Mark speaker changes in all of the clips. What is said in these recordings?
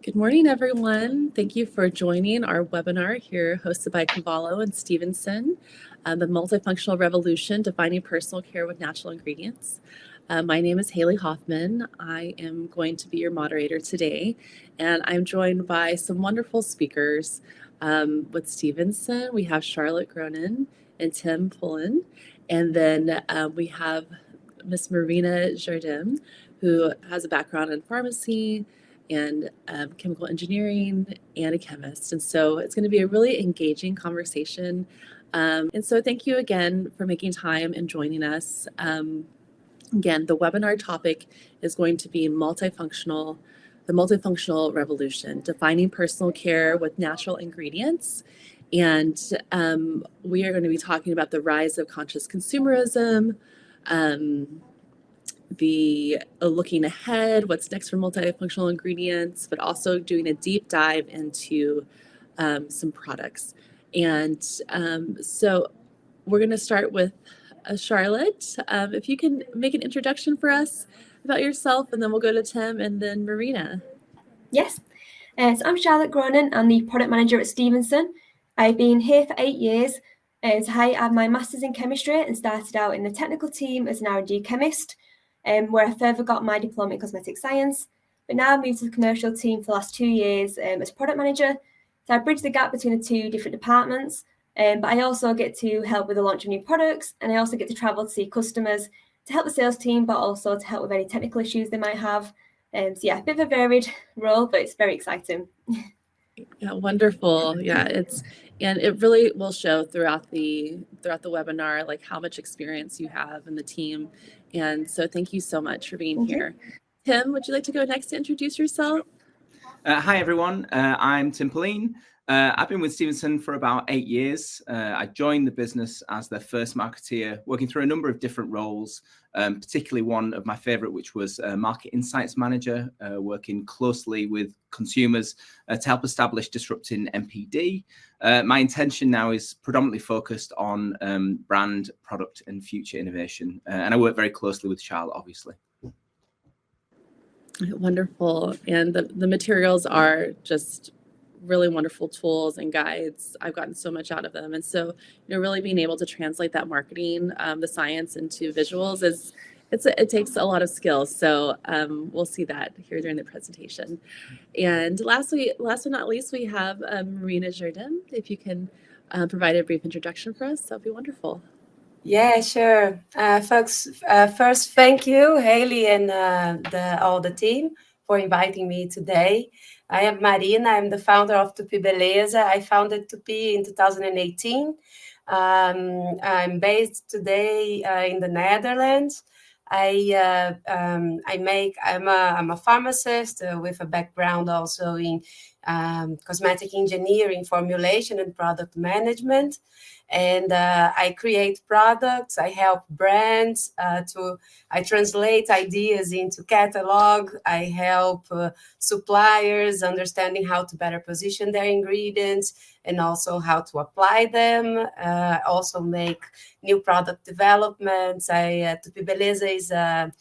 Speaker 1: Good morning, everyone. Thank you for joining our webinar here hosted by Covalo and Stevenson, the Multifunctional Revolution, Defining Personal Care with Natural Ingredients. My name is Haley Hoffman. I am going to be your moderator today, and I'm joined by some wonderful speakers. With Stevenson, we have Charlotte Gronin and Tim Pullen, and then we have Miss Marina Jardim, who has a background in pharmacy and chemical engineering and a chemist. And so it's going to be a really engaging conversation. And so thank you again for making time and joining us. Again, the webinar topic is going to be the multifunctional revolution, defining personal care with natural ingredients. And we are going to be talking about the rise of conscious consumerism, the looking ahead, what's next for multifunctional ingredients, but also doing a deep dive into some products. And so we're going to start with Charlotte. If you can make an introduction for us about yourself, and then we'll go to Tim and then Marina.
Speaker 2: Yes. So I'm Charlotte Gronin. I'm the product manager at Stevenson. I've been here for 8 years. So I have my master's in chemistry and started out in the technical team as an R&D chemist, where I further got my diploma in cosmetic science. But now I've moved to the commercial team for the last 2 years as product manager. So I bridge the gap between the two different departments. But I also get to help with the launch of new products, and I also get to travel to see customers to help the sales team, but also to help with any technical issues they might have. So yeah, a bit of a varied role, but it's very exciting.
Speaker 1: Yeah, wonderful. Yeah, and it really will show throughout the webinar like how much experience you have in the team. And so thank you so much for being here. Tim, would you like to go next to introduce yourself?
Speaker 3: Hi, everyone. I'm Tim Pullen. I've been with Stevenson for about 8 years. I joined the business as their first marketeer, working through a number of different roles, particularly one of my favorite, which was market insights manager, working closely with consumers to help establish disrupting MPD. My intention now is predominantly focused on brand, product, and future innovation. And I work very closely with Charlotte, obviously.
Speaker 1: Wonderful. And the materials are just really wonderful tools and guides. I've gotten so much out of them. And so, really being able to translate that marketing, the science into visuals it takes a lot of skills. So we'll see that here during the presentation. And last but not least, we have Marina Jardim. If you can provide a brief introduction for us, that would be wonderful.
Speaker 4: Yeah, sure. Folks, first, thank you, Haley, and all the team for inviting me today. I am Marina. I'm the founder of Tupi Beleza. I founded Tupi in 2018. I'm based today in the Netherlands. I'm a pharmacist with a background also in cosmetic engineering, formulation, and product management. And I create products. I help brands I translate ideas into catalog. I help suppliers understanding how to better position their ingredients and also how to apply them. Also make new product developments. Tupi Beleza is a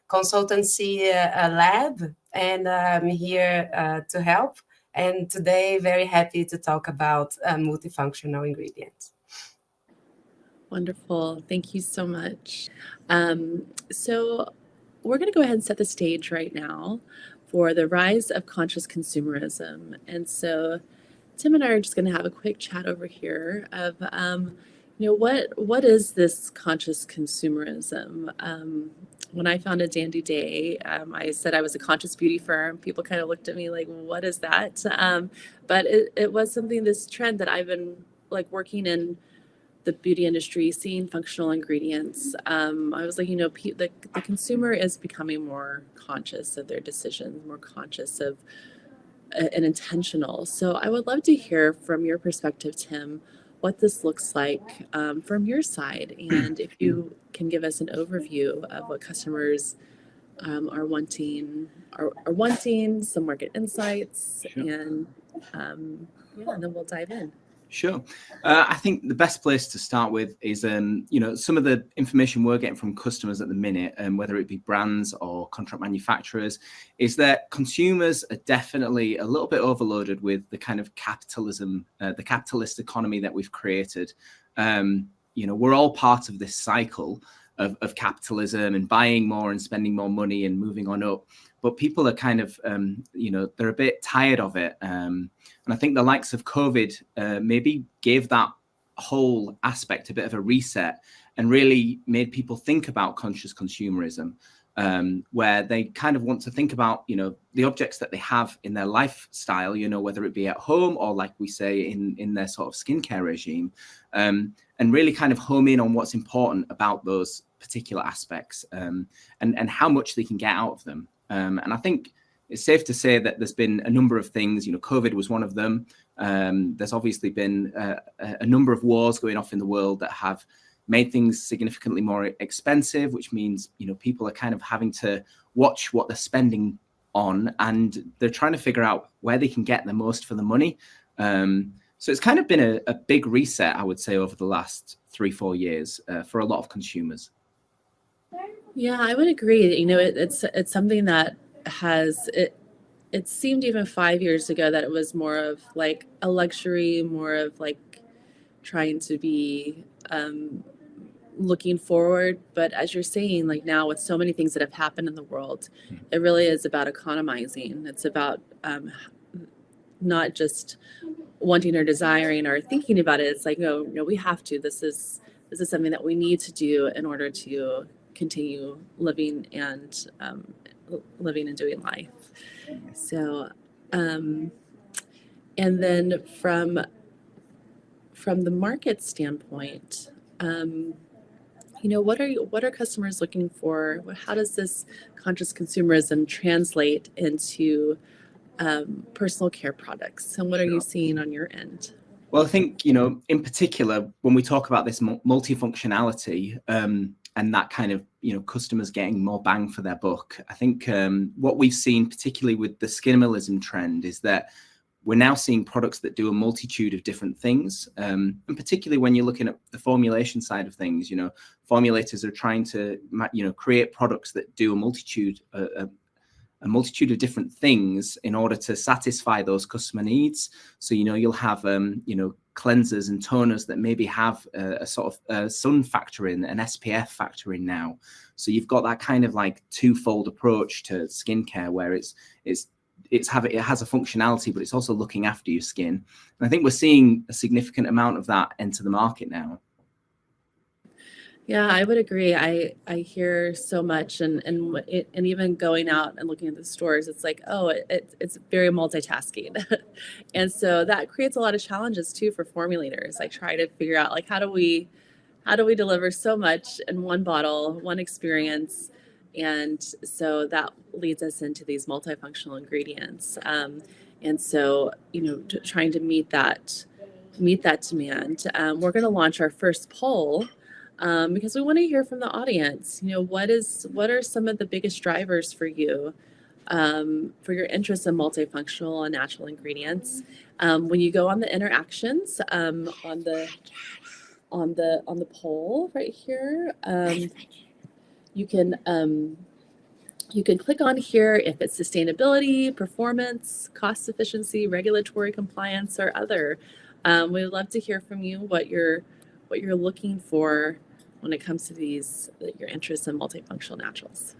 Speaker 4: consultancy lab, and I'm here to help. And today, very happy to talk about multifunctional ingredients.
Speaker 1: Wonderful. Thank you so much. So we're going to go ahead and set the stage right now for the rise of conscious consumerism. And so Tim and I are just going to have a quick chat over here of, what is this conscious consumerism? When I founded Dandy Day, I said I was a conscious beauty firm. People kind of looked at me like, what is that? But it was this trend that I've been working in the beauty industry, seeing functional ingredients. I was like, the consumer is becoming more conscious of their decisions, more conscious of and intentional. So I would love to hear from your perspective, Tim, what this looks like from your side. And if you can give us an overview of what customers are wanting, some market insights, sure. And then we'll dive in.
Speaker 3: Sure. I think the best place to start with is, some of the information we're getting from customers at the minute, whether it be brands or contract manufacturers, is that consumers are definitely a little bit overloaded with the kind of capitalism, the capitalist economy that we've created. We're all part of this cycle of capitalism and buying more and spending more money and moving on up. But people are kind of, they're a bit tired of it. And I think the likes of COVID maybe gave that whole aspect a bit of a reset and really made people think about conscious consumerism, where they kind of want to think about, the objects that they have in their lifestyle, whether it be at home or like we say in their sort of skincare regime, and really kind of home in on what's important about those particular aspects, and how much they can get out of them. And I think it's safe to say that there's been a number of things, COVID was one of them. There's obviously been a number of wars going off in the world that have made things significantly more expensive, which means, people are kind of having to watch what they're spending on, and they're trying to figure out where they can get the most for the money. So it's kind of been a big reset, I would say, over the last 3-4 years for a lot of consumers.
Speaker 1: Yeah, I would agree. It's something that it seemed even 5 years ago that it was more of like a luxury, more of like trying to be looking forward. But as you're saying, like now with so many things that have happened in the world, it really is about economizing. It's about not just wanting or desiring or thinking about it. It's like, no, we have to. This is something that we need to do in order to continue living and doing life. So, and then from the market standpoint, what are customers looking for? How does this conscious consumerism translate into personal care products? And what are you seeing on your end?
Speaker 3: Well, I think, in particular, when we talk about this multifunctionality, and that kind of, customers getting more bang for their buck, I think what we've seen, particularly with the skinimalism trend, is that we're now seeing products that do a multitude of different things. And particularly when you're looking at the formulation side of things, formulators are trying to, create products that do a multitude of different things in order to satisfy those customer needs. So, you'll have, cleansers and toners that maybe have a sort of sun factor in, an SPF factor in now. So you've got that kind of like twofold approach to skincare where it has a functionality, but it's also looking after your skin. And I think we're seeing a significant amount of that enter the market now.
Speaker 1: Yeah, I would agree. I hear so much, and even going out and looking at the stores, it's like, oh, it's very multitasking, and so that creates a lot of challenges too for formulators. I try to figure out like how do we deliver so much in one bottle, one experience, and so that leads us into these multifunctional ingredients, and so trying to meet that demand. We're going to launch our first poll. Because we want to hear from the audience. What are some of the biggest drivers for you, for your interest in multifunctional and natural ingredients? When you go on the interactions, on the poll right here, you can click on here if it's sustainability, performance, cost efficiency, regulatory compliance, or other. We'd love to hear from you what you're looking for when it comes to your interest in multifunctional naturals.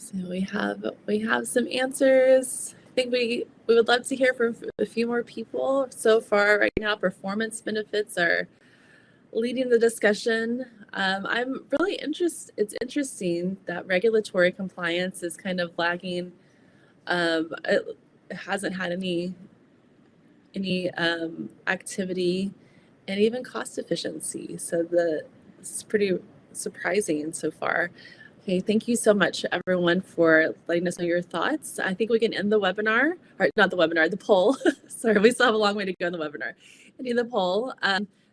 Speaker 1: So we have some answers. I think we would love to hear from a few more people. So far right now, performance benefits are leading the discussion. I'm really interested. It's interesting that regulatory compliance is kind of lagging. It hasn't had any activity, and even cost efficiency. So is pretty surprising so far. Okay, thank you so much, everyone, for letting us know your thoughts. I think we can end the webinar, or not the webinar, the poll. Sorry, we still have a long way to go in the webinar. Ending the poll.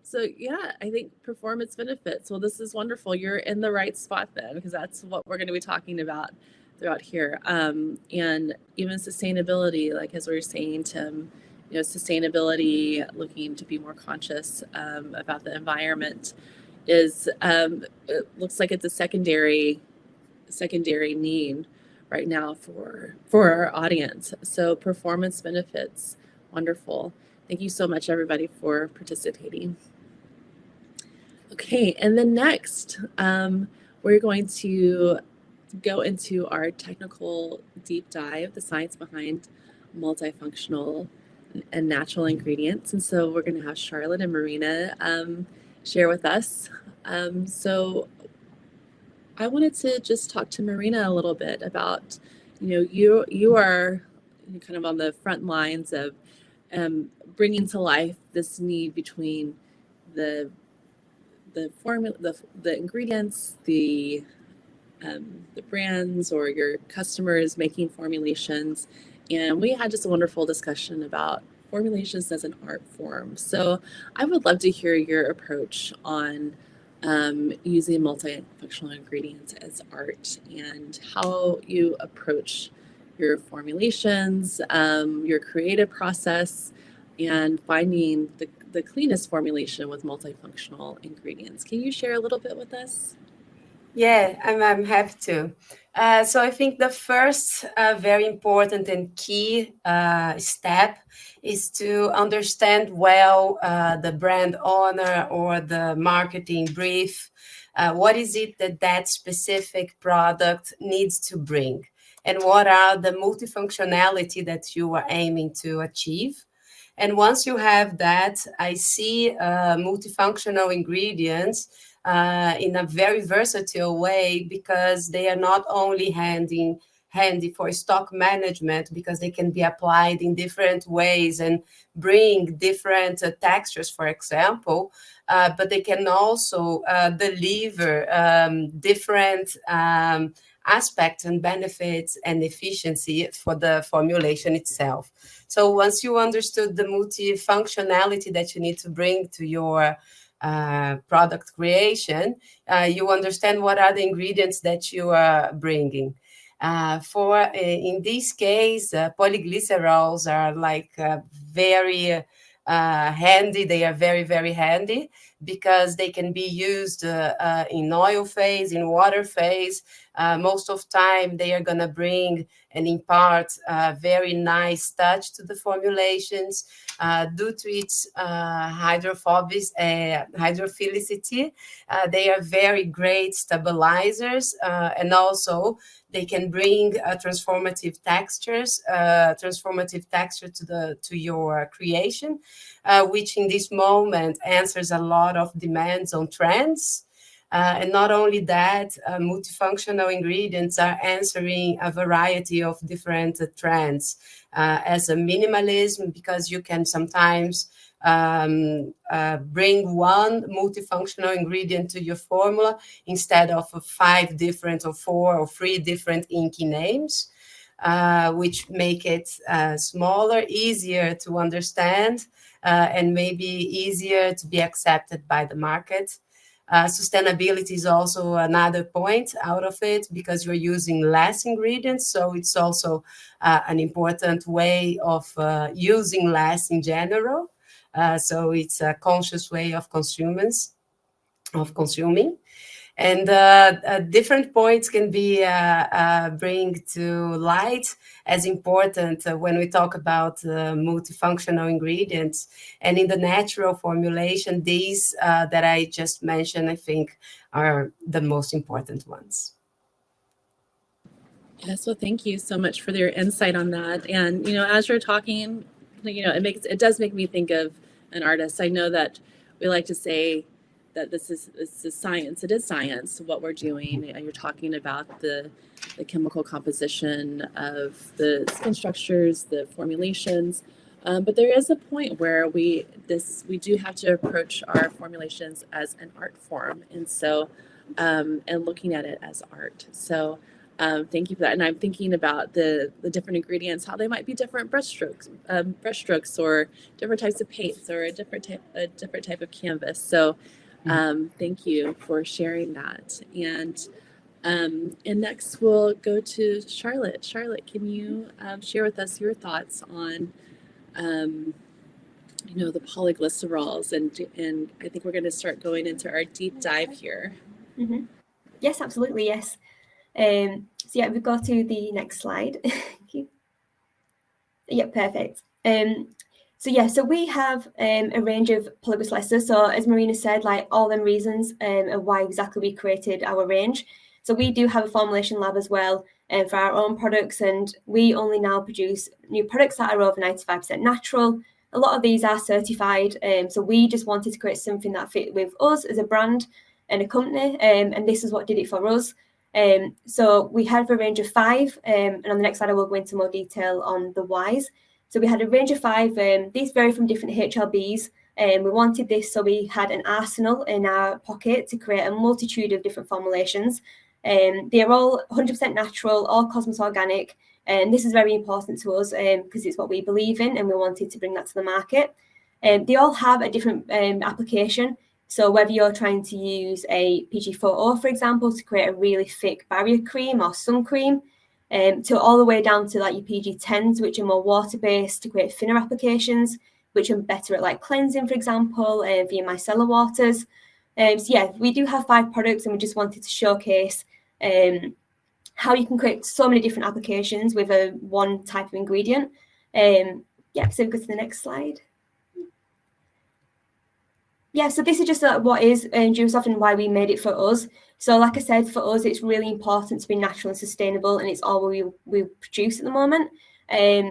Speaker 1: So yeah, I think performance benefits. Well, this is wonderful. You're in the right spot then, because that's what we're going to be talking about throughout here. And even sustainability, like as we were saying, Tim, sustainability, looking to be more conscious about the environment is, it looks like it's a secondary need right now for our audience. So performance benefits, wonderful. Thank you so much, everybody, for participating. Okay, and then next, we're going to go into our technical deep dive, the science behind multifunctional and natural ingredients. And so we're going to have Charlotte and Marina share with us. So I wanted to just talk to Marina a little bit about, you are kind of on the front lines of bringing to life this need between the formula, the ingredients, the brands, or your customers making formulations. And we had just a wonderful discussion about formulations as an art form. So I would love to hear your approach on using multifunctional ingredients as art, and how you approach your formulations, your creative process, and finding the cleanest formulation with multifunctional ingredients. Can you share a little bit with us?
Speaker 4: Yeah, I'm happy to. So I think the first very important and key step is to understand well the brand owner or the marketing brief. What is it that specific product needs to bring? And what are the multifunctionality that you are aiming to achieve? And once you have that, I see multifunctional ingredients in a very versatile way, because they are not only handy for stock management, because they can be applied in different ways and bring different textures, for example, but they can also deliver different aspects and benefits and efficiency for the formulation itself. So once you understood the multifunctionality that you need to bring to your product creation, you understand what are the ingredients that you are bringing. In this case, polyglycerols are like very handy. They are very, very handy, because they can be used in oil phase, in water phase. Most of time they are going to bring and impart a very nice touch to the formulations due to its hydrophilicity. They are very great stabilizers, and also they can bring transformative texture to your creation, which in this moment answers a lot of demands on trends. And not only that, multifunctional ingredients are answering a variety of different trends, as a minimalism, because you can sometimes bring one multifunctional ingredient to your formula instead of 5 different or 4 or 3 different inky names, which make it smaller, easier to understand, and maybe easier to be accepted by the market. Sustainability is also another point out of it, because you're using less ingredients. So it's also an important way of using less in general. So it's a conscious way of consuming. And different points can be bring to light as important when we talk about multifunctional ingredients. And in the natural formulation, these that I just mentioned, I think, are the most important ones.
Speaker 1: Yeah, so thank you so much for your insight on that. And as you're talking, it does make me think of an artist. I know that we like to say that this is science. It is science, what we're doing. You're talking about the chemical composition of the skin structures, the formulations. But there is a point where we do have to approach our formulations as an art form, and so and looking at it as art. So thank you for that. And I'm thinking about the different ingredients, how they might be different brushstrokes, or different types of paints, or a different type of canvas. So thank you for sharing that. And next we'll go to Charlotte. Charlotte, can you share with us your thoughts on the polyglycerols, and I think we're going to start going into our deep dive here.
Speaker 2: Mm-hmm. Yes, absolutely, yes. So yeah, we go to the next slide. Thank you. Yeah, perfect. So we have a range of polyglycerol esters. So as Marina said, like all them reasons of why exactly we created our range. So we do have a formulation lab as well for our own products, and we only now produce new products that are over 95% natural. A lot of these are certified, so we just wanted to create something that fit with us as a brand and a company, and this is what did it for us. So we have a range of 5, and on the next slide I will go into more detail on the whys. So we had a range of 5. These vary from different HLBs. We wanted this so we had an arsenal in our pocket to create a multitude of different formulations. They are all 100% natural, all cosmos organic, and this is very important to us because it's what we believe in, and we wanted to bring that to the market. They all have a different application. So whether you're trying to use a PG4O, for example, to create a really thick barrier cream or sun cream, to all the way down to like your PG10s, which are more water-based to create thinner applications, which are better at like cleansing, for example, via micellar waters. So yeah, we do have 5 products, and we just wanted to showcase how you can create so many different applications with one type of ingredient. Yeah, so we go to the next slide. Yeah, so this is just what is Juiceoff and why we made it for us. So like I said, for us, it's really important to be natural and sustainable, and it's all we produce at the moment.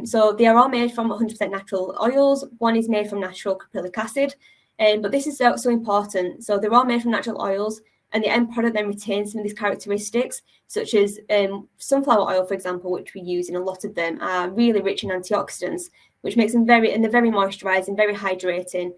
Speaker 2: So they are all made from 100% natural oils. One is made from natural caprylic acid, but this is so important. So they're all made from natural oils, and the end product then retains some of these characteristics, such as sunflower oil, for example, which we use in a lot of them, are really rich in antioxidants, which makes them they're very moisturizing, very hydrating.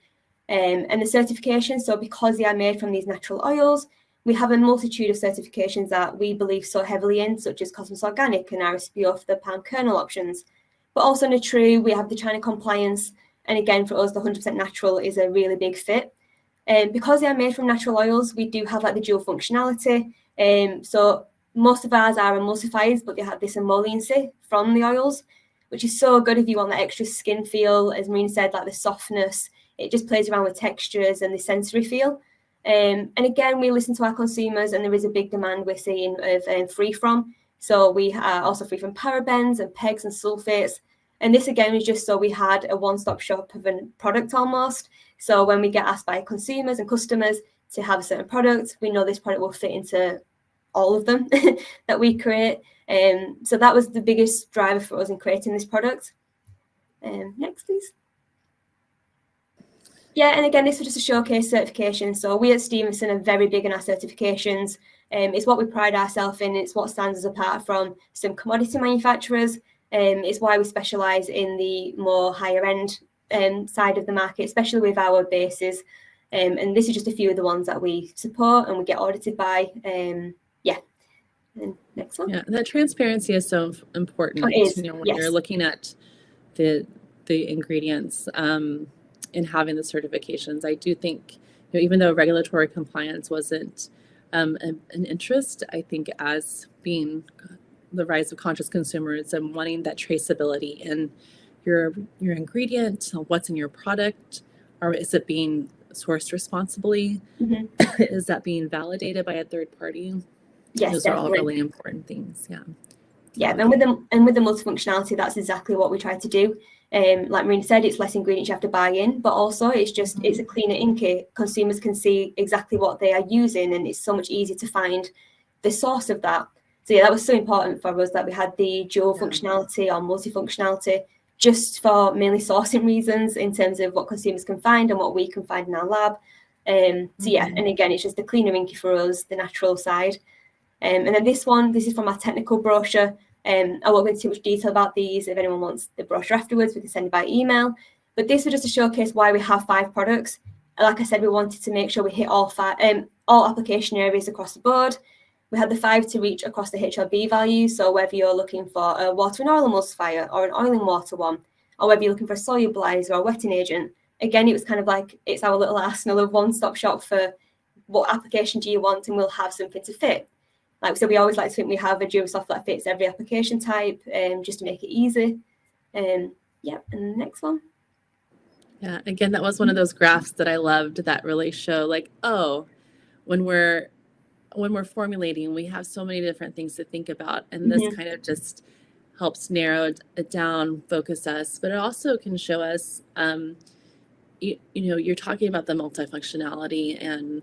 Speaker 2: And the certification, so because they are made from these natural oils, we have a multitude of certifications that we believe so heavily in, such as Cosmos Organic and RSPO for the palm kernel options. But also Natru, we have the China compliance, and again, for us, the 100% natural is a really big fit. Because they are made from natural oils, we do have like the dual functionality. So most of ours are emulsifiers, but they have this emolliency from the oils, which is so good if you want that extra skin feel, as Marina said, like the softness. It just plays around with textures and the sensory feel. And again, we listen to our consumers, and there is a big demand we're seeing of free from. So we are also free from parabens and pegs and sulfates. And this again is just so we had a one-stop shop of a product almost. So when we get asked by consumers and customers to have a certain product, we know this product will fit into all of them that we create. So that was the biggest driver for us in creating this product. Next, please. Yeah, and again, this was just a showcase certification. So we at Stevenson are very big in our certifications. It's what we pride ourselves in. It's what stands us apart from some commodity manufacturers. It's why we specialise in the more higher end side of the market, especially with our bases. And this is just a few of the ones that we support and we get audited by. Yeah. And next one.
Speaker 1: Yeah, that transparency is so important.
Speaker 2: Oh, it is.
Speaker 1: When
Speaker 2: Yes.
Speaker 1: you're looking at the ingredients and having the certifications. I do think, even though regulatory compliance wasn't an interest, I think as being the rise of conscious consumerism, wanting that traceability in your ingredient, what's in your product, or is it being sourced responsibly? Mm-hmm. Is that being validated by a third party?
Speaker 2: Yes,
Speaker 1: those
Speaker 2: definitely.
Speaker 1: are all really important things. Yeah.
Speaker 2: Yeah, and with the multifunctionality, that's exactly what we try to do. Like Marina said, it's less ingredients you have to buy in, but also it's a cleaner inky. Consumers can see exactly what they are using, and it's so much easier to find the source of that. So yeah, that was so important for us that we had the dual functionality or multifunctionality, just for mainly sourcing reasons in terms of what consumers can find and what we can find in our lab. So yeah, and again, it's just the cleaner inky for us, the natural side. And then this is from our technical brochure. I won't go into too much detail about these. If anyone wants the brochure afterwards, we can send it by email. But this was just to showcase why we have 5 products. Like I said, we wanted to make sure we hit all application areas across the board. We had the 5 to reach across the HLB value. So whether you're looking for a water and oil emulsifier or an oil and water one, or whether you're looking for a solubilizer or a wetting agent, again, it was kind of like, it's our little arsenal of one-stop shop for what application do you want, and we'll have something to fit. Like we said, we always like to think we have a Dursoft that fits every application type, just to make it easy. Yeah, and the next one.
Speaker 1: Yeah, again, that was one of those graphs that I loved that really show like, oh, when we're formulating, we have so many different things to think about, and this kind of just helps narrow it down, focus us, but it also can show us, you know, you're talking about the multifunctionality, and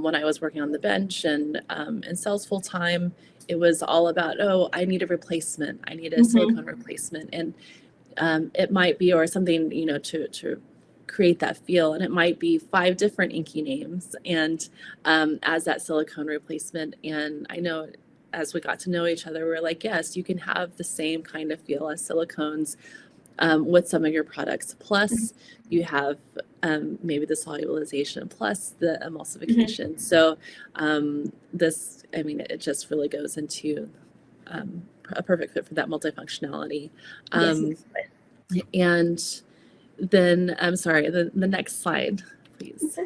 Speaker 1: when I was working on the bench and in sales full time, it was all about, oh, I need a replacement, I need a silicone replacement, and it might be, or something, you know, to create that feel, and it might be 5 different inky names, and as that silicone replacement. And I know as we got to know each other, we're like, yes, you can have the same kind of feel as silicones with some of your products. Plus you have maybe the solubilization, plus the emulsification. So this, I mean, it just really goes into a perfect fit for that multifunctionality. And then, I'm sorry, the next slide, please.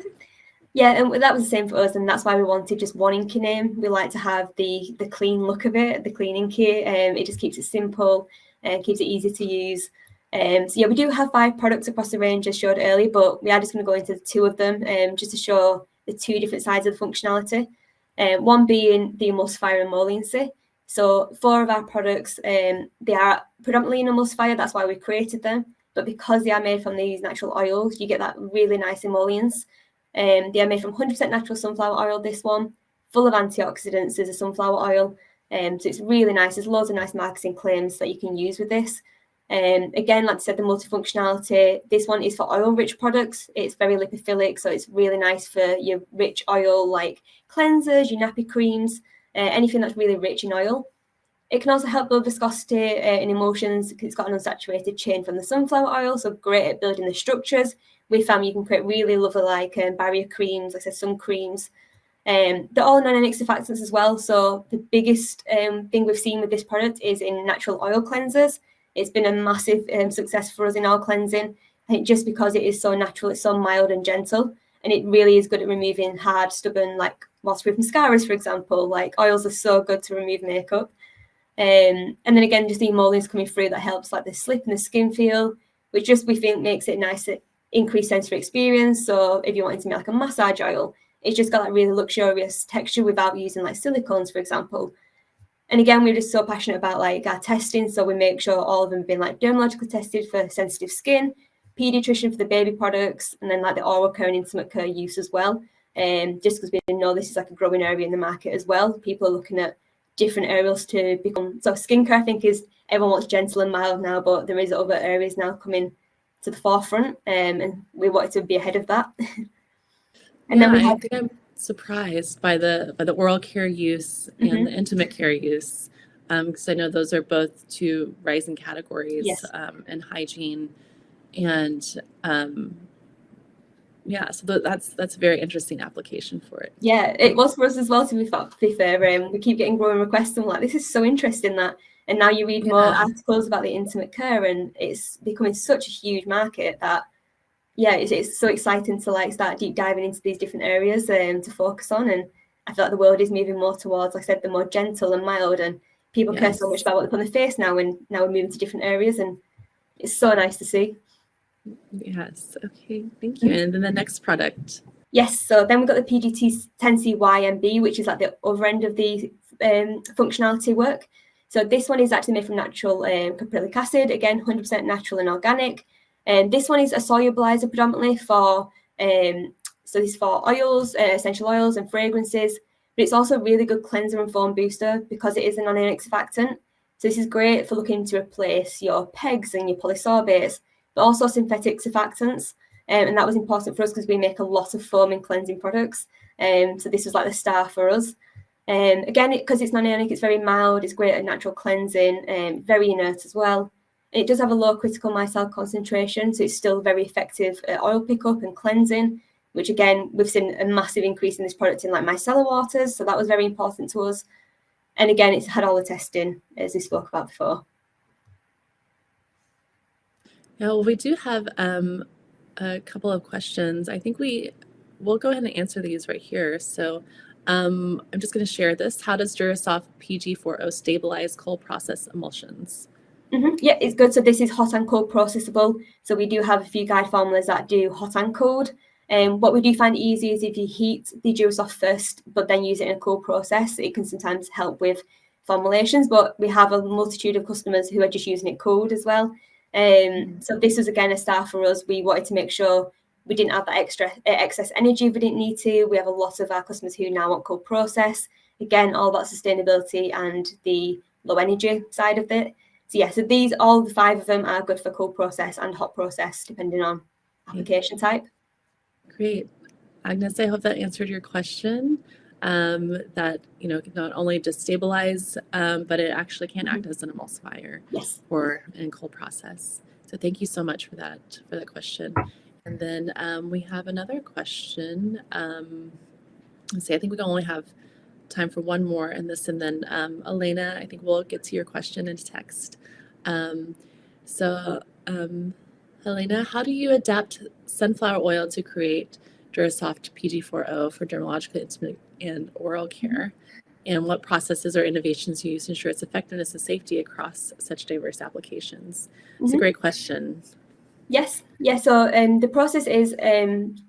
Speaker 2: Yeah, and that was the same for us, and that's why we wanted just one inky name. We like to have the clean look of it, the clean inky. It just keeps it simple and keeps it easy to use. So yeah, we do have 5 products across the range as showed earlier, but we are just going to go into 2 of them just to show the 2 different sides of the functionality. One being the emulsifier emolliency. So 4 of our products, they are predominantly an emulsifier, that's why we created them. But because they are made from these natural oils, you get that really nice emollients. They are made from 100% natural sunflower oil, this one, full of antioxidants as a sunflower oil. So it's really nice. There's loads of nice marketing claims that you can use with this. Again, like I said, the multifunctionality, this one is for oil-rich products. It's very lipophilic, so it's really nice for your rich oil, like cleansers, your nappy creams, anything that's really rich in oil. It can also help build viscosity in emulsions because it's got an unsaturated chain from the sunflower oil, so great at building the structures. We found you can create really lovely like barrier creams, like I said, sun creams. They're all non-anemic surfactants as well. So the biggest thing we've seen with this product is in natural oil cleansers. It's been a massive success for us in oil cleansing. I think just because it is so natural, it's so mild and gentle, and it really is good at removing hard, stubborn, like waterproof mascaras, for example. Like oils are so good to remove makeup. And then again, just the emollients coming through that helps like the slip and the skin feel, which just we think makes it nice to increase sensory experience. So if you wanted to make like a massage oil, it's just got that really luxurious texture without using like silicones, for example. And again, we're just so passionate about like our testing, so we make sure all of them have been like dermatologically tested for sensitive skin, pediatrician for the baby products, and then like the oral care and intimate care use as well. Just because we know this is like a growing area in the market as well. People are looking at different areas to become, so skincare I think is, everyone wants gentle and mild now, but there is other areas now coming to the forefront, and we wanted to be ahead of that. And then we
Speaker 1: I think I'm surprised by the oral care use and the intimate care use, because I know those are both 2 rising categories in hygiene, and yeah, so that's a very interesting application for it.
Speaker 2: Yeah, it was for us as well, to be fair. We keep getting growing requests, and we're like, this is so interesting that, and now you read more articles about the intimate care, and it's becoming such a huge market that, yeah, it's so exciting to like start deep diving into these different areas to focus on. And I feel like the world is moving more towards, like I said, the more gentle and mild, and people care so much about what they put on their face now, and now we're moving to different areas, and it's so nice to see.
Speaker 1: Yes. Okay. Thank you. And then the next product.
Speaker 2: Yes. So then we've got the PGT10CYMB, which is like the other end of the functionality work. So this one is actually made from natural caprylic acid, again, 100% natural and organic. And this one is a solubilizer predominantly for, so this is for oils, essential oils and fragrances, but it's also a really good cleanser and foam booster because it is a non-anemic surfactant. So this is great for looking to replace your PEGs and your polysorbates, but also synthetic surfactants. And that was important for us because we make a lot of foam and cleansing products. So this was like the star for us. Again, because it's non-ionic, it's very mild, it's great at natural cleansing, very inert as well. It does have a low critical micelle concentration, so it's still very effective at oil pickup and cleansing, which again, we've seen a massive increase in this product in like micellar waters, so that was very important to us. And again, it's had all the testing, as we spoke about before.
Speaker 1: Yeah, well, we do have a couple of questions. I think we'll go ahead and answer these right here. So I'm just going to share this. How does Durasoft PG4O stabilize cold process emulsions?
Speaker 2: Yeah, it's good. So this is hot and cold processable. So we do have a few guide formulas that do hot and cold. What we do find easy is if you heat the Durasoft first, but then use it in a cold process, it can sometimes help with formulations. But we have a multitude of customers who are just using it cold as well. So this was again a start for us. We wanted to make sure we didn't have that excess energy if we didn't need to. We have a lot of our customers who now want cold process. Again, all about sustainability and the low energy side of it. So yeah, so these, all the 5 of them are good for cold process and hot process, depending on application type.
Speaker 1: Great. Agnes, I hope that answered your question. That, not only just stabilize, but it actually can act as an emulsifier.
Speaker 2: Yes.
Speaker 1: Or in cold process. So thank you so much for that question. And then we have another question. Let's see, I think we only have time for one more in this, and then Elena, I think we'll get to your question in text. Helena, how do you adapt sunflower oil to create Durasoft PG4O for dermatological, intimate, and oral care? And what processes or innovations you use to ensure its effectiveness and safety across such diverse applications? It's a great question.
Speaker 2: Yes. Yeah. So the process is,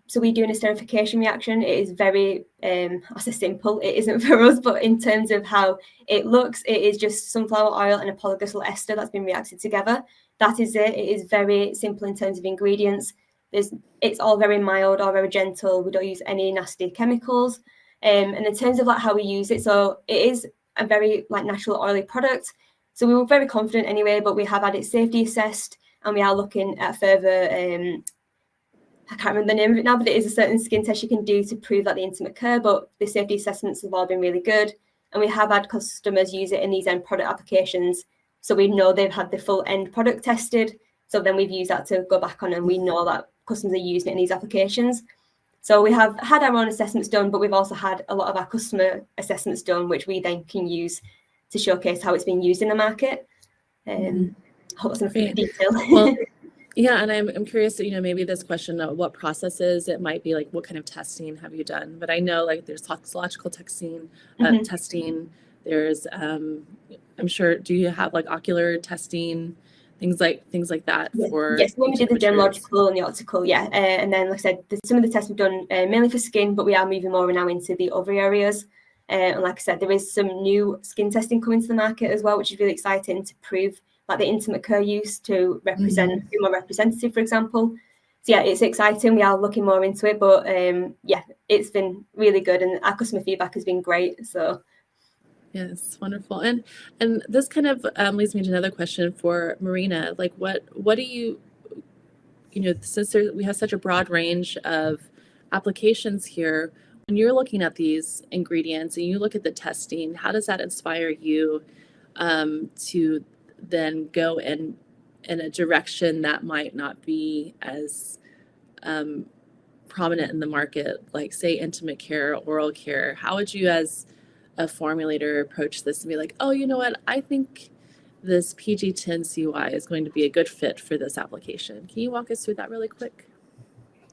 Speaker 2: so we do an esterification reaction. It is very, I say simple. It isn't for us, but in terms of how it looks, it is just sunflower oil and a polyglyceryl ester that's been reacted together. That is it. It is very simple in terms of ingredients. It's all very mild or very gentle. We don't use any nasty chemicals. And in terms of like how we use it, so it is a very like natural oily product. So we were very confident anyway, but we have had it safety assessed. And we are looking at further, I can't remember the name of it now, but it is a certain skin test you can do to prove that the intimate care, but the safety assessments have all been really good. And we have had customers use it in these end product applications. So we know they've had the full end product tested. So then we've used that to go back on, and we know that customers are using it in these applications. So we have had our own assessments done, but we've also had a lot of our customer assessments done, which we then can use to showcase how it's being used in the market. I hope that's enough detail.
Speaker 1: Well, yeah, and I'm curious, maybe this question of what processes it might be, like what kind of testing have you done? But I know like there's toxicological testing, there's I'm sure, do you have like ocular testing, things like that?
Speaker 2: Yes, when we did the dermatological and the optical, and then like I said, some of the tests we've done mainly for skin, but we are moving more now into the other areas. And like I said, there is some new skin testing coming to the market as well, which is really exciting to prove like the intimate care use to represent, be more representative, for example. So yeah, it's exciting. We are looking more into it, but it's been really good, and our customer feedback has been great. So
Speaker 1: yes, wonderful. And this kind of leads me to another question for Marina. Like, what do you since we have such a broad range of applications here, when you're looking at these ingredients and you look at the testing, how does that inspire you to then go in a direction that might not be as prominent in the market, like say intimate care, oral care? How would you as a formulator approach this and be like, oh, you know what, I think this PG10CY is going to be a good fit for this application? Can you walk us through that really quick?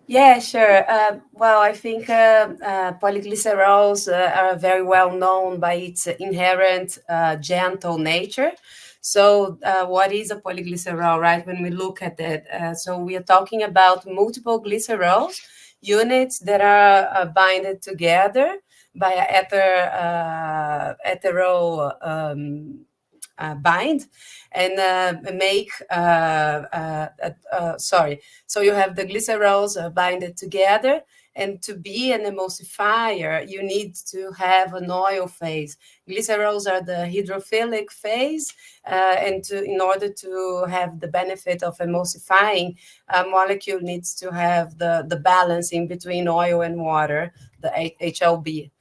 Speaker 4: Yeah, sure. Well, I think polyglycerols are very well known by its inherent gentle nature. So what is a polyglycerol, right? When we look at it, so we are talking about multiple glycerols units that are binded together by a hetero bind and make so you have the glycerols binded together, and to be an emulsifier you need to have an oil phase. Glycerols are the hydrophilic phase, and in order to have the benefit of emulsifying, a molecule needs to have the balance in between oil and water, the HLB.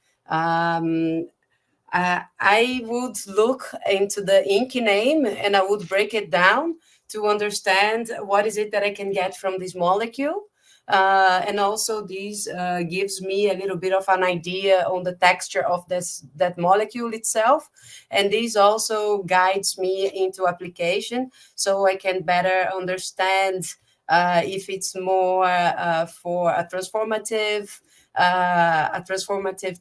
Speaker 4: I would look into the ink name and I would break it down to understand what is it that I can get from this molecule. And also this gives me a little bit of an idea on the texture of that molecule itself. And this also guides me into application so I can better understand if it's more for a transformative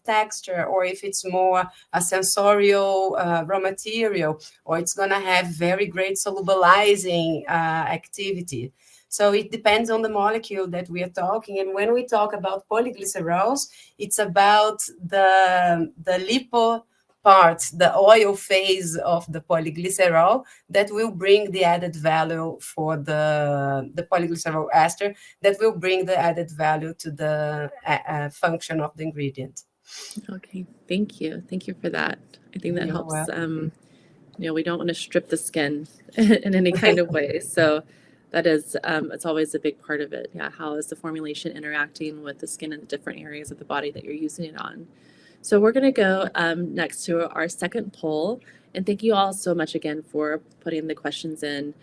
Speaker 4: texture, or if it's more a sensorial raw material, or it's going to have very great solubilizing activity. So it depends on the molecule that we are talking. And when we talk about polyglycerols, it's about the lipo part, the oil phase of the polyglycerol that will bring the added value for the polyglycerol ester, that will bring the added value to the function of the ingredient.
Speaker 1: Okay, thank you. Thank you for that. I think that
Speaker 4: You're
Speaker 1: helps.
Speaker 4: welcome.
Speaker 1: We don't want to strip the skin in any kind of way. So that is, it's always a big part of it. Yeah, how is the formulation interacting with the skin in the different areas of the body that you're using it on? So we're going to go next to our second poll. And thank you all so much again for putting the questions in.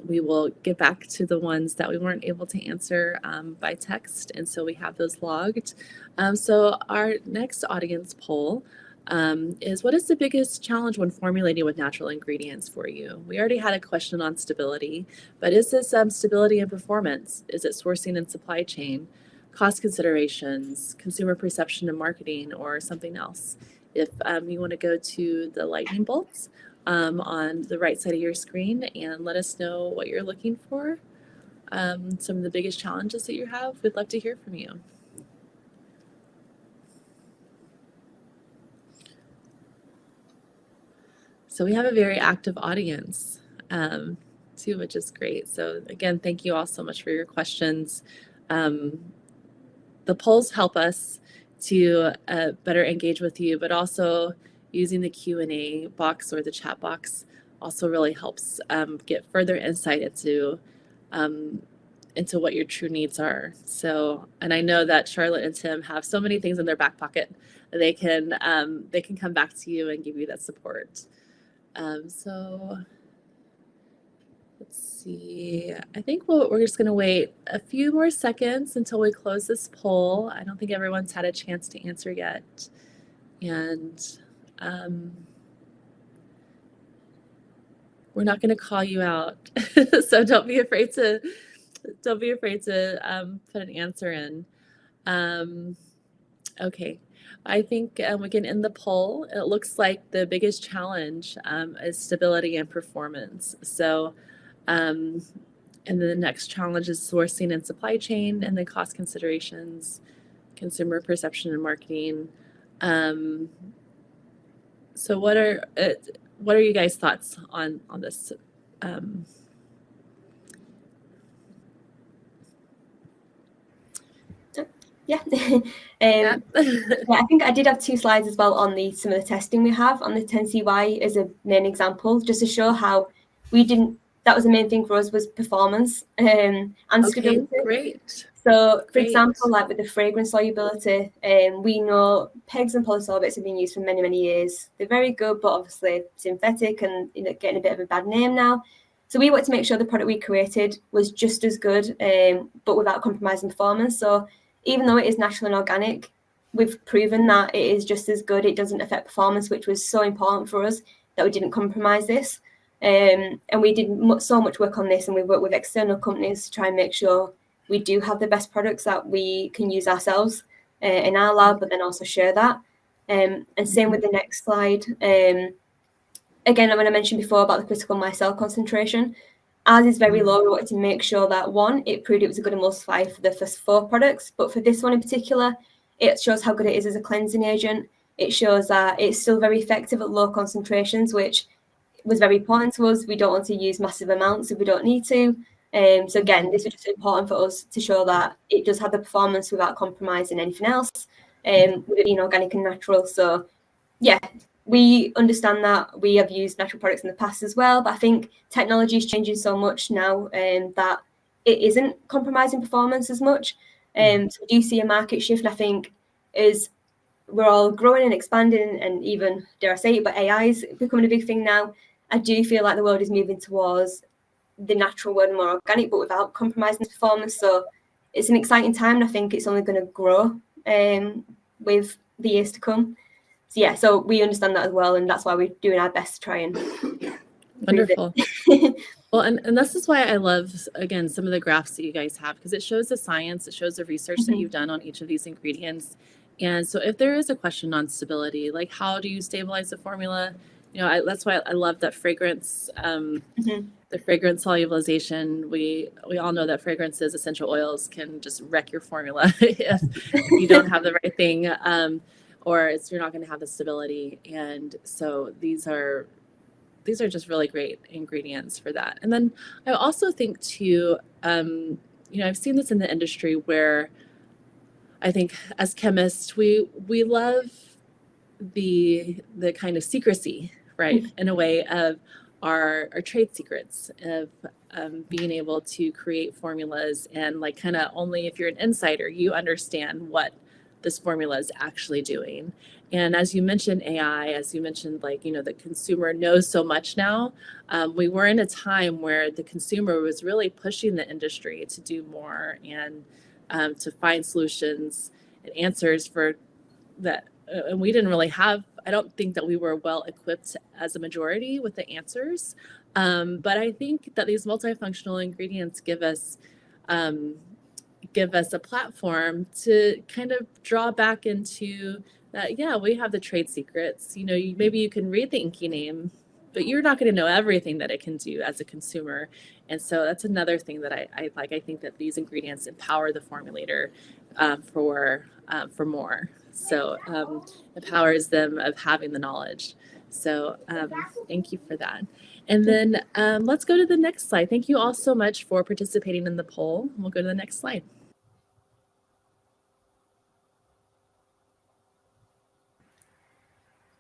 Speaker 1: We will get back to the ones that we weren't able to answer by text. And so we have those logged. So our next audience poll is, what is the biggest challenge when formulating with natural ingredients for you? We already had a question on stability, but is this stability and performance? Is it sourcing and supply chain, cost considerations, consumer perception and marketing, or something else? If you want to go to the lightning bolts on the right side of your screen and let us know what you're looking for, some of the biggest challenges that you have, we'd love to hear from you. So we have a very active audience too, which is great. So again, thank you all so much for your questions. The polls help us to better engage with you, but also using the Q&A box or the chat box also really helps get further insight into what your true needs are. So, and I know that Charlotte and Tim have so many things in their back pocket that they can come back to you and give you that support. So let's see. I think we're just going to wait a few more seconds until we close this poll. I don't think everyone's had a chance to answer yet. And we're not going to call you out. So don't be afraid to put an answer in. Okay. I think we can end the poll. It looks like the biggest challenge is stability and performance. So, and then the next challenge is sourcing and supply chain, and then cost considerations, consumer perception and marketing. So, what are you guys' thoughts on this?
Speaker 2: Yeah.
Speaker 1: Yeah.
Speaker 2: I think I did have 2 slides as well on some of the testing we have on the 10CY as a main example, just to show how that was the main thing for us, was performance and stability.
Speaker 1: Great.
Speaker 2: So, for example, like with the fragrance solubility, we know PEGs and polysorbates have been used for many, many years. They're very good, but obviously synthetic and getting a bit of a bad name now. So we wanted to make sure the product we created was just as good, but without compromising performance. So even though it is natural and organic, we've proven that it is just as good. It doesn't affect performance, which was so important for us that we didn't compromise this. And we did so much work on this, and we worked with external companies to try and make sure we do have the best products that we can use ourselves in our lab, but then also share that. And same with the next slide. Again, when I mentioned before about the critical micelle concentration, ours is very low. We wanted to make sure that, one, it proved it was a good emulsifier for the first 4 products, but for this one in particular, it shows how good it is as a cleansing agent. It shows that it's still very effective at low concentrations, which was very important to us. We don't want to use massive amounts if we don't need to. So again, this was just important for us to show that it does have the performance without compromising anything else, with it being organic and natural. So yeah, we understand that we have used natural products in the past as well, but I think technology is changing so much now that it isn't compromising performance as much. So we do see a market shift, and I think as we're all growing and expanding, and even, dare I say it, but AI is becoming a big thing now. I do feel like the world is moving towards the natural world, more organic, but without compromising performance. So it's an exciting time, and I think it's only going to grow with the years to come. So yeah, so we understand that as well, and that's why we're doing our best to try and
Speaker 1: Wonderful. Well, and this is why I love, again, some of the graphs that you guys have, because it shows the science, it shows the research that you've done on each of these ingredients. And so if there is a question on stability, like how do you stabilize the formula? You know, that's why I love that fragrance, the fragrance solubilization. We all know that fragrances, essential oils can just wreck your formula if you don't have the right thing, or you're not going to have the stability. And so these are just really great ingredients for that. And then I also think too, you know, I've seen this in the industry where I think as chemists, we love the kind of secrecy, right, in a way of our trade secrets of being able to create formulas, and like kind of only if you're an insider, you understand what this formula is actually doing. And as you mentioned AI, as you mentioned, like, you know, the consumer knows so much now. We were in a time where the consumer was really pushing the industry to do more and to find solutions and answers for that. And we didn't really have, I don't think that we were well equipped as a majority with the answers. But I think that these multifunctional ingredients give us a platform to kind of draw back into that. Yeah, we have the trade secrets. You know, maybe you can read the inky name, but you're not going to know everything that it can do as a consumer. And so that's another thing that I like. I think that these ingredients empower the formulator for more. So empowers them of having the knowledge. So thank you for that. And then let's go to the next slide. Thank you all so much for participating in the poll. We'll go to the next slide.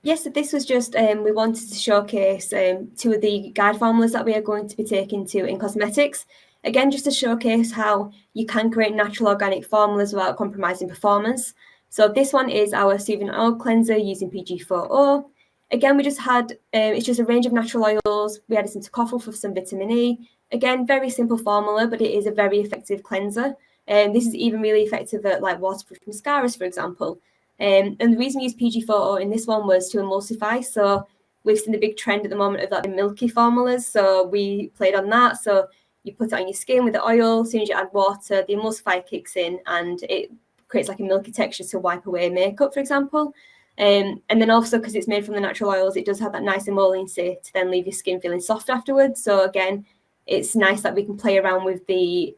Speaker 2: Yes, so this was just, we wanted to showcase 2 of the guide formulas that we are going to be taking to in cosmetics. Again, just to showcase how you can create natural organic formulas without compromising performance. So this one is our Soothing Oil Cleanser using PG4O. Again, we just had, it's just a range of natural oils. We added some Covalo for some vitamin E. Again, very simple formula, but it is a very effective cleanser. And this is even really effective at like waterproof mascaras, for example. And the reason we used PG4O in this one was to emulsify. So we've seen the big trend at the moment of like the milky formulas. So we played on that. So you put it on your skin with the oil. As soon as you add water, the emulsifier kicks in and it creates like a milky texture to wipe away makeup, for example. And then also because it's made from the natural oils, it does have that nice emolliency to then leave your skin feeling soft afterwards. So again, it's nice that we can play around with the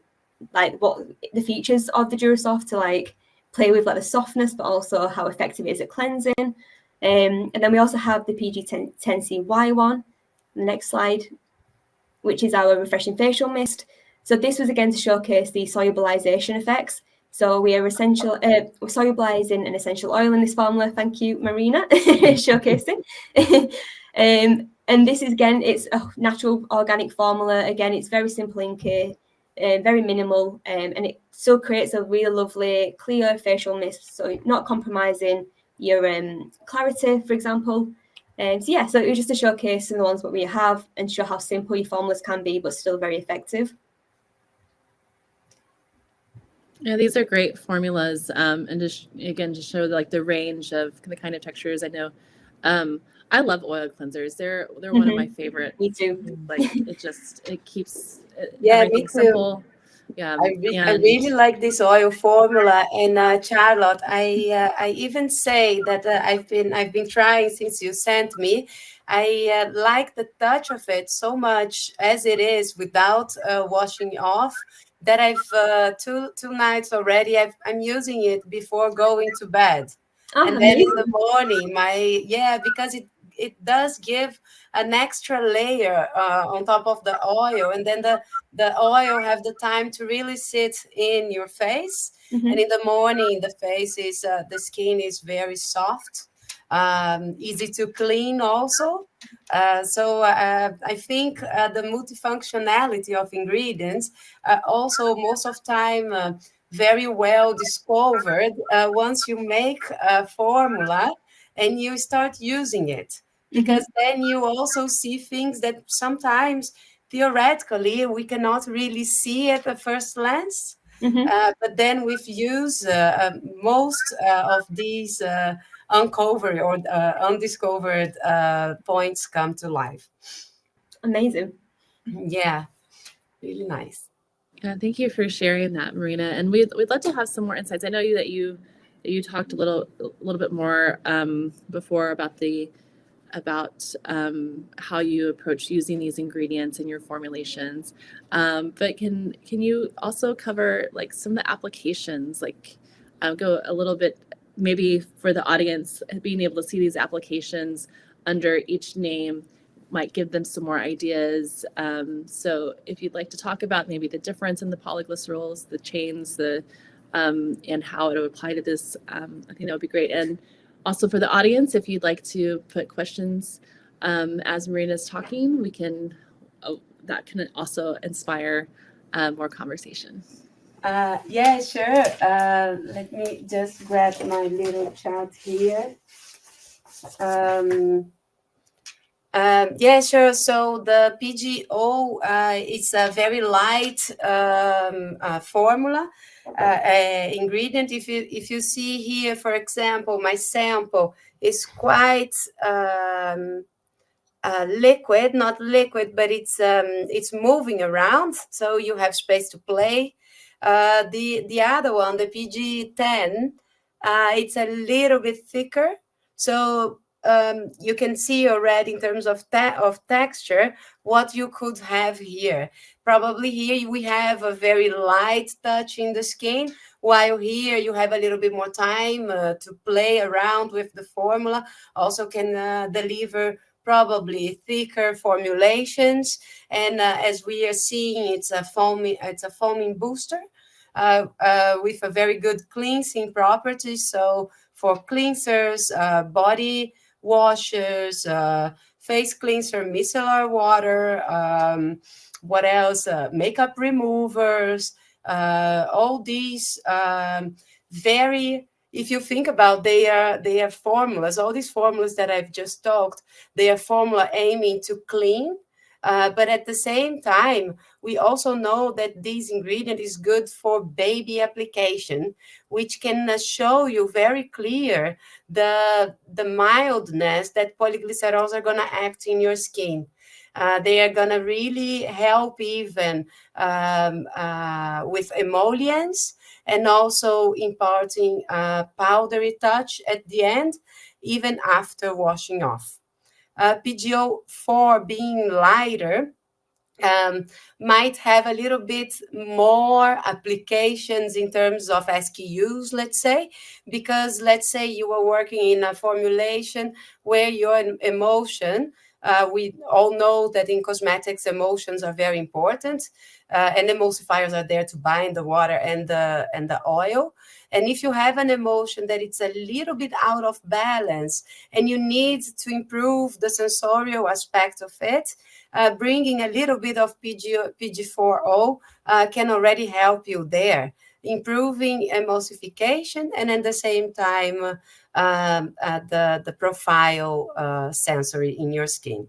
Speaker 2: features of the Durasoft to like play with like the softness, but also how effective it is at cleansing. And then we also have the PG10CY one, the next slide, which is our refreshing facial mist. So this was again to showcase the solubilization effects. So we are we're solubilizing an essential oil in this formula. Thank you, Marina, showcasing. And this is, again, it's a natural organic formula. Again, it's very simple in care, very minimal, and it still creates a really lovely, clear facial mist. So not compromising your clarity, for example. So yeah, so it was just to showcase some of the ones that we have and show how simple your formulas can be, but still very effective.
Speaker 1: Yeah, these are great formulas, and just again to show like the range of the kind of textures. I know, I love oil cleansers. They're one of my favorite.
Speaker 2: Me too.
Speaker 1: Like it keeps
Speaker 4: me
Speaker 1: everything
Speaker 4: too.
Speaker 1: simple. Yeah,
Speaker 4: I really like this oil formula, and Charlotte, I even say that I've been trying since you sent me. I like the touch of it so much as it is without washing off, that I've two nights already. I'm using it before going to bed, and then in the morning, because it does give an extra layer on top of the oil, and then the oil have the time to really sit in your face. And in the morning, the face is the skin is very soft, easy to clean also. So I think the multifunctionality of ingredients also most of time very well discovered once you make a formula and you start using it, because then you also see things that sometimes theoretically we cannot really see at the first glance. But then with use, most of these uncovered or undiscovered points come to life.
Speaker 2: Amazing.
Speaker 4: Yeah, really nice.
Speaker 1: Yeah, thank you for sharing that, Marina. And we'd love to have some more insights. I know that you talked a little bit more before about how you approach using these ingredients in your formulations. But can you also cover like some of the applications, like go a little bit maybe for the audience, being able to see these applications under each name might give them some more ideas. So if you'd like to talk about maybe the difference in the polyglycerols, the chains, and how it would apply to this, I think that would be great. And also for the audience, if you'd like to put questions as Marina's talking, we can, that can also inspire more conversation.
Speaker 4: Yeah, sure. Let me just grab my little chart here. Yeah, sure. So the PGO is a very light formula ingredient. If you see here, for example, my sample is quite liquid, not liquid, but it's moving around, so you have space to play. The other one, the PG10, it's a little bit thicker, so you can see already in terms of texture what you could have here. Probably here we have a very light touch in the skin, while here you have a little bit more time to play around with the formula. Also can deliver probably thicker formulations, and as we are seeing, it's a foaming booster with a very good cleansing properties. So for cleansers, body washers, face cleanser, micellar water, what else? Makeup removers, all these very. If you think about they are formulas, all these formulas that I've just talked, they are formula aiming to clean. But at the same time, we also know that this ingredient is good for baby application, which can show you very clear the mildness that polyglycerols are going to act in your skin. They are going to really help even with emollients, and also imparting a powdery touch at the end, even after washing off. PGO4 being lighter might have a little bit more applications in terms of SKUs, let's say, because let's say you are working in a formulation where your emulsion, we all know that in cosmetics, emulsions are very important, and emulsifiers are there to bind the water and the oil. And if you have an emulsion that it's a little bit out of balance and you need to improve the sensorial aspect of it, bringing a little bit of PG4O can already help you there, improving emulsification and at the same time the profile sensory in your skin.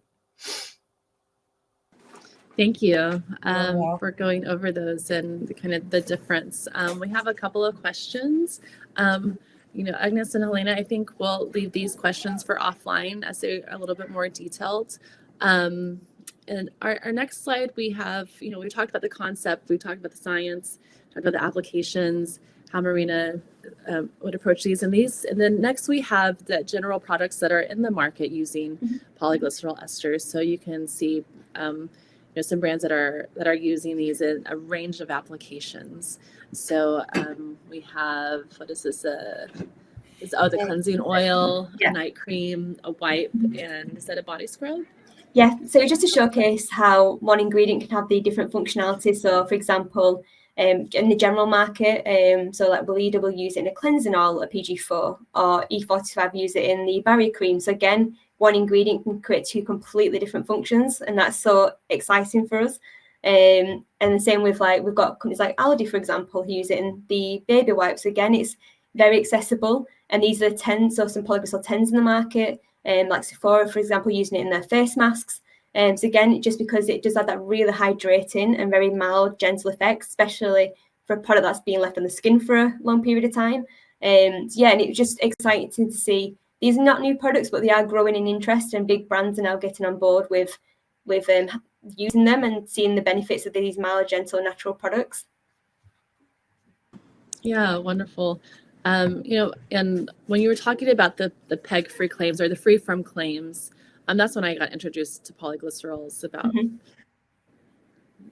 Speaker 1: Thank you for going over those and kind of the difference. We have a couple of questions. Agnes and Helena, I think we'll leave these questions for offline as they're a little bit more detailed. And our next slide, we have, we talked about the concept, we talked about the science, talked about the applications, how Marina would approach these. And then next we have the general products that are in the market using polyglycerol esters. So you can see some brands that are using these in a range of applications. So we have, what is this? The cleansing oil, a night cream, a wipe, and is that a body scrub?
Speaker 2: Yeah, so just to showcase how one ingredient can have the different functionality. So for example, in the general market, so like Belida will use it in a cleansing oil, a PG4, or E45 use it in the barrier cream. So again, one ingredient can create two completely different functions, and that's so exciting for us. And the same with we've got companies like Aldi, for example, who use it in the baby wipes. Again, it's very accessible, and these are 10s or some polyglycerol 10s in the market, like Sephora, for example, using it in their face masks. So again, just because it does have that really hydrating and very mild, gentle effect, especially for a product that's being left on the skin for a long period of time. And it was just exciting to see. These are not new products, but they are growing in interest, and big brands are now getting on board with using them and seeing the benefits of these mild, gentle, natural products.
Speaker 1: Yeah, wonderful. And when you were talking about the PEG-free claims or the free from claims, that's when I got introduced to polyglycerols about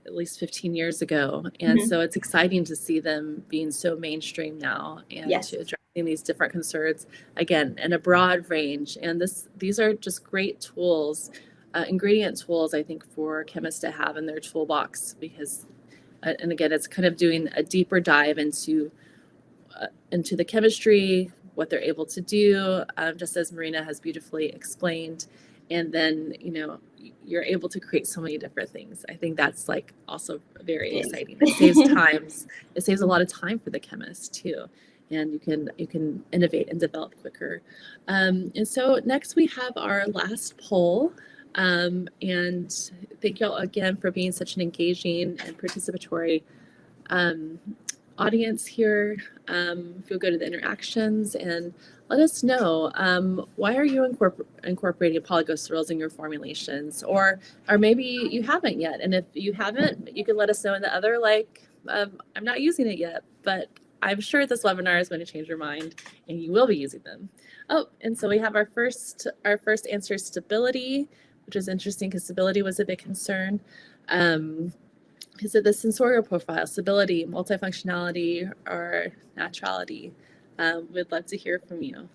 Speaker 1: at least 15 years ago. And so it's exciting to see them being so mainstream now and to addressing these different concerns, again, in a broad range. And these are just great tools, ingredient tools, I think, for chemists to have in their toolbox, because, and again, it's kind of doing a deeper dive into the chemistry, what they're able to do, just as Marina has beautifully explained. And then, you're able to create so many different things. I think that's also very exciting. It saves a lot of time for the chemist too. And you can innovate and develop quicker. And so next we have our last poll. And thank y'all again for being such an engaging and participatory audience here. If you'll go to the interactions and let us know, why are you incorporating polyglycerols in your formulations, or maybe you haven't yet. And if you haven't, you can let us know in the other, I'm not using it yet, but I'm sure this webinar is going to change your mind and you will be using them. Oh, and so we have our first answer is stability, which is interesting because stability was a big concern. Is it the sensorial profile, stability, multifunctionality, or naturality? We'd love to hear from you.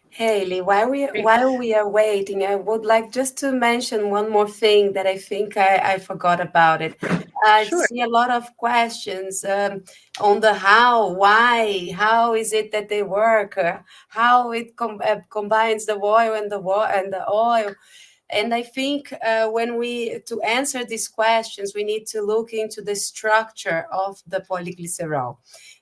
Speaker 4: Haley, while we are waiting, I would like just to mention one more thing that I think I forgot about it. I see a lot of questions on the how, why, how is it that they work, how it combines the oil and the oil. And I think to answer these questions, we need to look into the structure of the polyglycerol.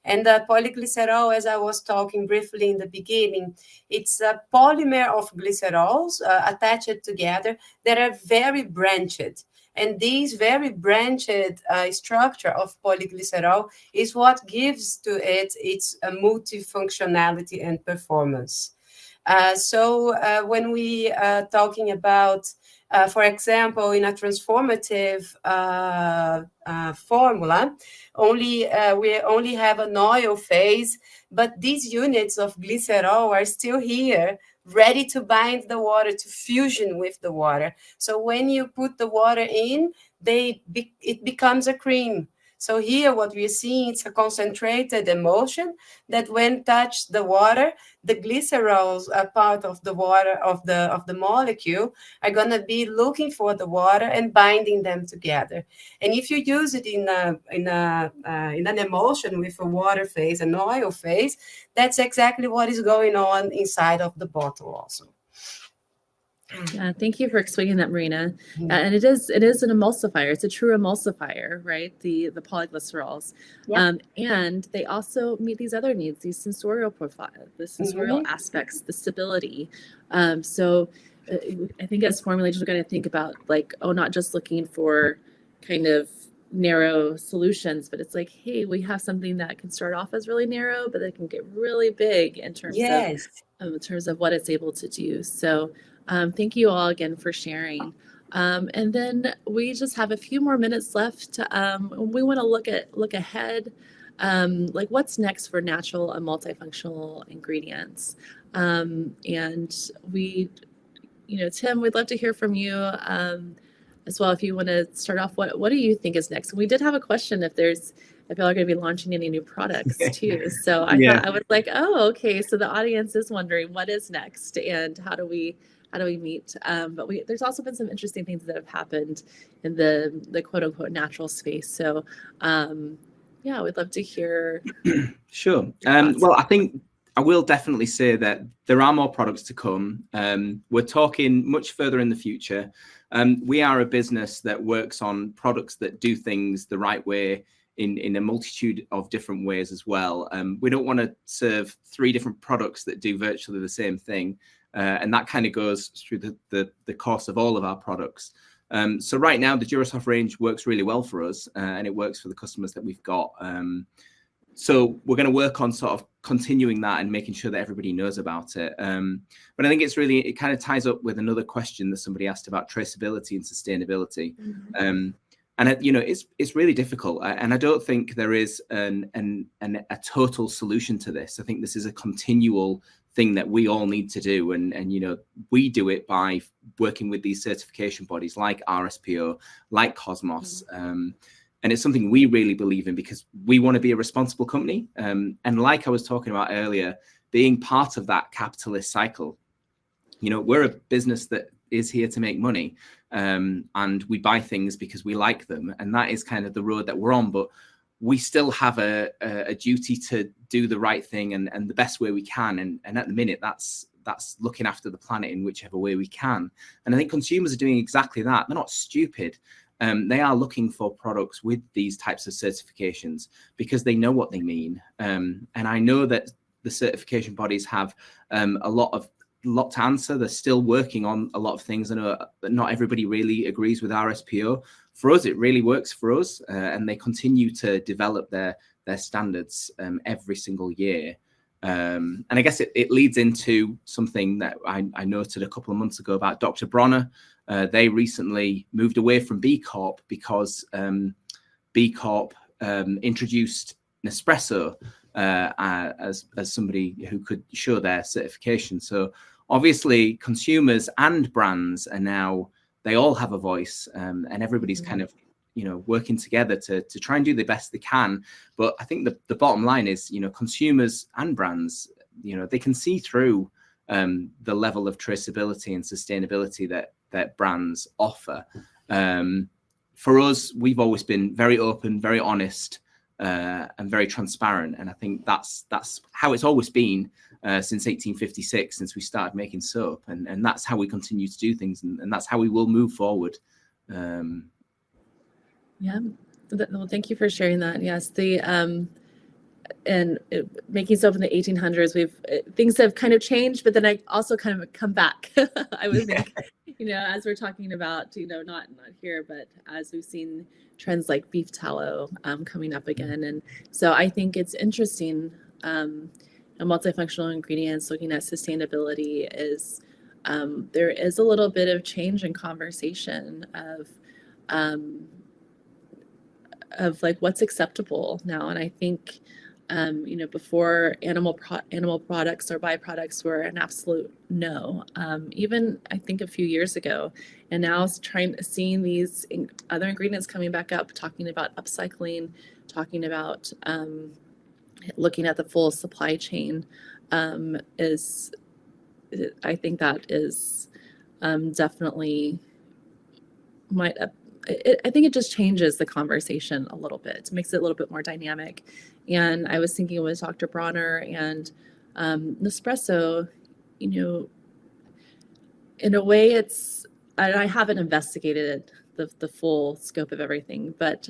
Speaker 4: And the polyglycerol, as I was talking briefly in the beginning, it's a polymer of glycerols attached together that are very branched. And this very branched structure of polyglycerol is what gives to it its multifunctionality and performance. So when we are talking about, for example, in a transformative formula, we only have an oil phase, but these units of glycerol are still here, ready to bind the water, to fusion with the water. So when you put the water in, it becomes a cream. So here what we're seeing is a concentrated emulsion that when touch the water, the glycerols are part of the water of the molecule are going to be looking for the water and binding them together. And if you use it in an emulsion with a water phase, an oil phase, that's exactly what is going on inside of the bottle also.
Speaker 1: Thank you for explaining that, Marina. And it is an emulsifier. It's a true emulsifier, right? The polyglycerols. And they also meet these other needs, these sensorial profile, the sensorial aspects, the stability. So I think as formulators, we're going to think about not just looking for kind of narrow solutions, but it's hey, we have something that can start off as really narrow, but it can get really big in terms of what it's able to do. So thank you all again for sharing. And then we just have a few more minutes left. We want to look ahead, what's next for natural and multifunctional ingredients. And we, Tim, we'd love to hear from you as well. If you want to start off, what do you think is next? We did have a question if y'all are going to be launching any new products too. So I thought I was oh, okay. So the audience is wondering what is next and how do we how do we meet? But there's also been some interesting things that have happened in the quote unquote natural space. So yeah, we'd love to hear.
Speaker 3: Sure.
Speaker 1: thoughts.
Speaker 3: Well, I think I will definitely say that there are more products to come. We're talking much further in the future. We are a business that works on products that do things the right way in a multitude of different ways as well. We don't want to serve 3 different products that do virtually the same thing. And that kind of goes through the course of all of our products. So right now, the Durasoft range works really well for us, and it works for the customers that we've got. So we're going to work on sort of continuing that and making sure that everybody knows about it. But I think it kind of ties up with another question that somebody asked about traceability and sustainability.
Speaker 1: Mm-hmm.
Speaker 3: And it's really difficult, and I don't think there is a total solution to this. I think this is a continual thing that we all need to do, and we do it by working with these certification bodies like RSPO, like Cosmos.
Speaker 1: Mm-hmm.
Speaker 3: And it's something we really believe in because we want to be a responsible company. And like I was talking about earlier, being part of that capitalist cycle, we're a business that is here to make money, and we buy things because we like them. And that is kind of the road that we're on. But we still have a duty to do the right thing and the best way we can. And at the minute, that's looking after the planet in whichever way we can. And I think consumers are doing exactly that. They're not stupid. They are looking for products with these types of certifications because they know what they mean. And I know that the certification bodies have a lot to answer. They're still working on a lot of things. I know that not everybody really agrees with RSPO. For us, it really works for us, and they continue to develop their standards every single year. And I guess it leads into something that I noted a couple of months ago about Dr. Bronner. They recently moved away from B Corp because B Corp introduced Nespresso as somebody who could show their certification. So obviously consumers and brands are now, they all have a voice, and everybody's kind of working together to try and do the best they can. But I think the bottom line is, consumers and brands, they can see through the level of traceability and sustainability that brands offer. For us, we've always been very open, very honest, and very transparent. And I think that's how it's always been since 1856, since we started making soap. And that's how we continue to do things. And that's how we will move forward.
Speaker 1: Yeah. Well, thank you for sharing that. Yes, making soap in the 1800s, things have kind of changed, but then I also kind of come back. I would think, as we're talking about, not here, but as we've seen trends like beef tallow coming up again. And so I think it's interesting. Multifunctional ingredients, looking at sustainability is, there is a little bit of change in conversation of like what's acceptable now. And I think, before animal products or byproducts were an absolute no, even I think a few years ago, and now seeing these other ingredients coming back up, talking about upcycling, talking about looking at the full supply chain, I think that is definitely I think it just changes the conversation a little bit. It makes it a little bit more dynamic. And I was thinking with Dr. Bronner and Nespresso, in a way I haven't investigated the full scope of everything, but,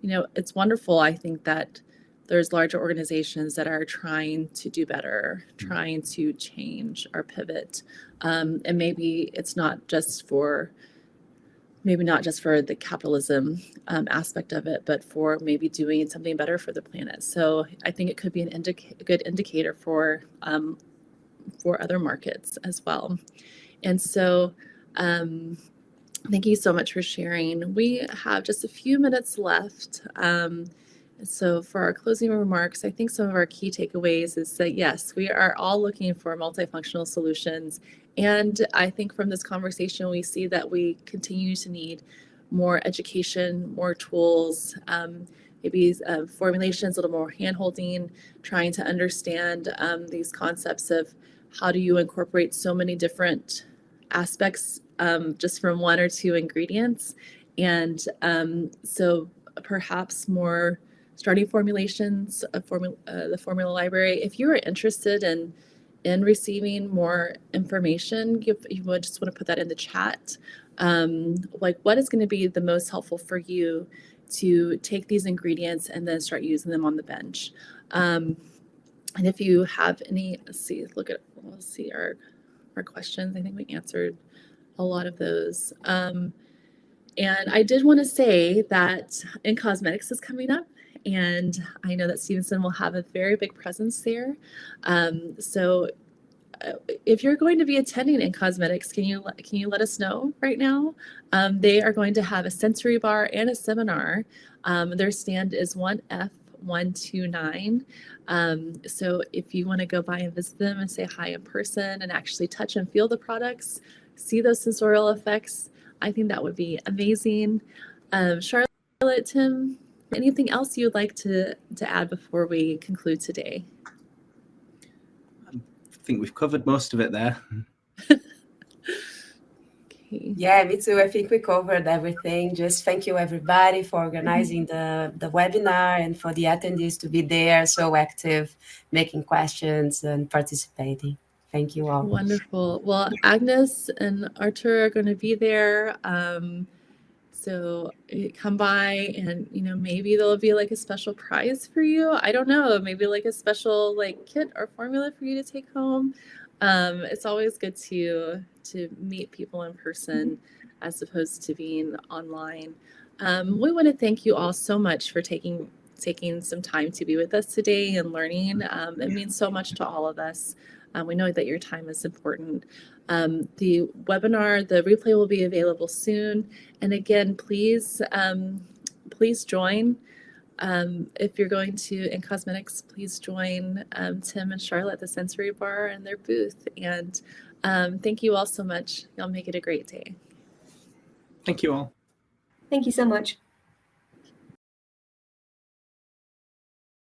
Speaker 1: it's wonderful. I think that there's larger organizations that are trying to do better, trying to change or pivot. And maybe it's not just for the capitalism aspect of it, but for maybe doing something better for the planet. So I think it could be a good indicator for other markets as well. And so thank you so much for sharing. We have just a few minutes left. So for our closing remarks, I think some of our key takeaways is that, yes, we are all looking for multifunctional solutions. And I think from this conversation, we see that we continue to need more education, more tools, maybe formulations, a little more hand-holding, trying to understand these concepts of how do you incorporate so many different aspects just from one or two ingredients. And so perhaps more starting formulations of the formula library. If you are interested in receiving more information, you would just want to put that in the chat. Like, what is going to be the most helpful for you to take these ingredients and then start using them on the bench? And if you have any, let's see our questions. I think we answered a lot of those. And I did want to say that In Cosmetics is coming up, and I know that Stevenson will have a very big presence there. So if you're going to be attending In Cosmetics, can you let us know right now? They are going to have a sensory bar and a seminar. Their stand is 1F129. So if you want to go by and visit them and say hi in person and actually touch and feel the products, see those sensorial effects, I think that would be amazing. Charlotte, Tim, anything else you'd like to add before we conclude today?
Speaker 3: I think we've covered most of it there.
Speaker 1: Okay.
Speaker 4: Yeah, me too. I think we covered everything. Just thank you, everybody, for organizing the webinar and for the attendees to be there, so active, making questions and participating. Thank you all.
Speaker 1: Wonderful. Well, Agnes and Artur are going to be there. So come by and, maybe there'll be like a special prize for you. I don't know, maybe like a special like kit or formula for you to take home. It's always good to meet people in person as opposed to being online. We want to thank you all so much for taking some time to be with us today and learning. It means so much to all of us. We know that your time is important. The webinar, the replay will be available soon. And again, please join. If you're going to In Cosmetics, please join Tim and Charlotte at the Sensory Bar and their booth. And thank you all so much. Y'all make it a great day.
Speaker 3: Thank you all.
Speaker 2: Thank you so much.